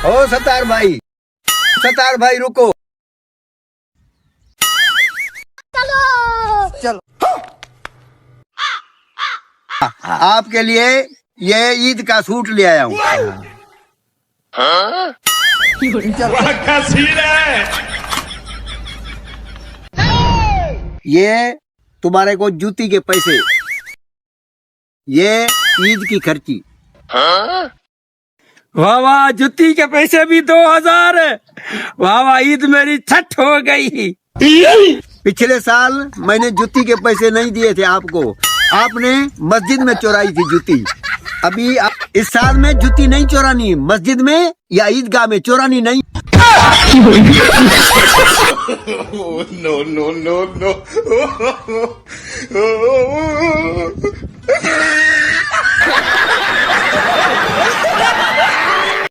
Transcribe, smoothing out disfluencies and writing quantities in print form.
ओ सतार भाई रुको। चलो आपके लिए ये ईद का सूट ले आया हूँ। ये तुम्हारे को जूती के पैसे, ये ईद की खर्ची। वाह वाह, जूती के पैसे भी 2000। वाह वाह, ईद मेरी छठ हो गई। पिछले साल मैंने जूती के पैसे नहीं दिए थे आपको, आपने मस्जिद में चोराई थी जूती। अभी इस साल में जूती नहीं चोरानी, मस्जिद में या ईदगाह में चोरानी नहीं। No, no, no, no.